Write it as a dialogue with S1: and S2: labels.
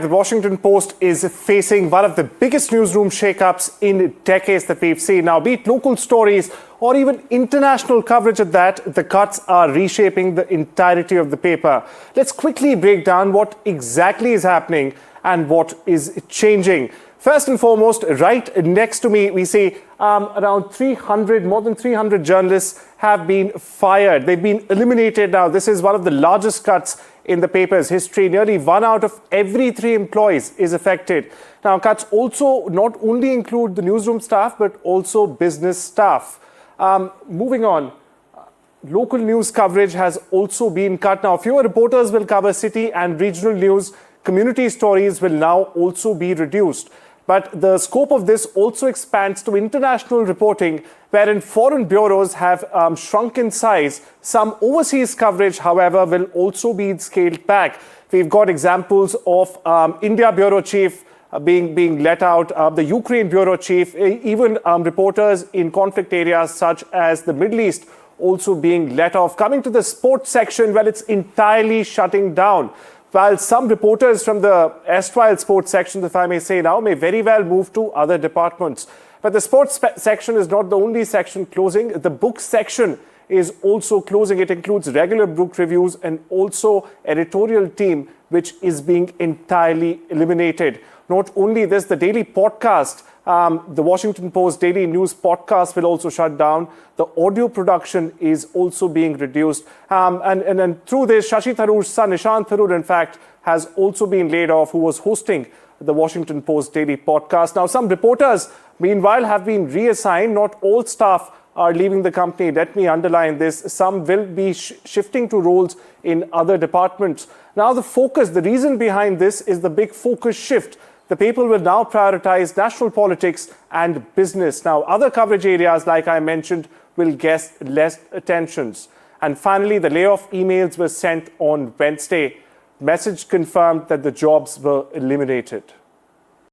S1: The Washington Post is facing one of the biggest newsroom shakeups in decades that we've seen. Now, be it local stories or even international coverage at that, the cuts are reshaping the entirety of the paper. Let's quickly break down what exactly is happening and what is changing. First and foremost, right next to me, we see more than 300 journalists have been fired. They've been eliminated now. This is one of the largest cuts in the paper's history. Nearly 1 out of every 3 employees is affected. Now, cuts also not only include the newsroom staff, but also business staff. Moving on, local news coverage has also been cut. Now, fewer reporters will cover city and regional news. Community stories will now also be reduced. But the scope of this also expands to international reporting, wherein foreign bureaus have shrunk in size. Some overseas coverage, however, will also be scaled back. We've got examples of India bureau chief being let out, the Ukraine bureau chief, even reporters in conflict areas such as the Middle East also being let off. Coming to the sports section, well, it's entirely shutting down. While some reporters from the erstwhile sports section, if I may say now, may very well move to other departments. But the sports section is not the only section closing. The book section is also closing. It includes regular book reviews and also editorial team, which is being entirely eliminated. Not only this, the daily podcast, the Washington Post daily news podcast will also shut down. The audio production is also being reduced. And through this, Shashi Tharoor's son, Nishant Tharoor, in fact, has also been laid off, who was hosting the Washington Post daily podcast. Now, some reporters, meanwhile, have been reassigned. Not all staff are leaving the company. Let me underline this. Some will be shifting to roles in other departments. Now, the reason behind this is the big focus shift. The paper will now prioritize national politics and business. Now, other coverage areas, like I mentioned, will get less attentions. And finally, the layoff emails were sent on Wednesday. Message confirmed that the jobs were eliminated.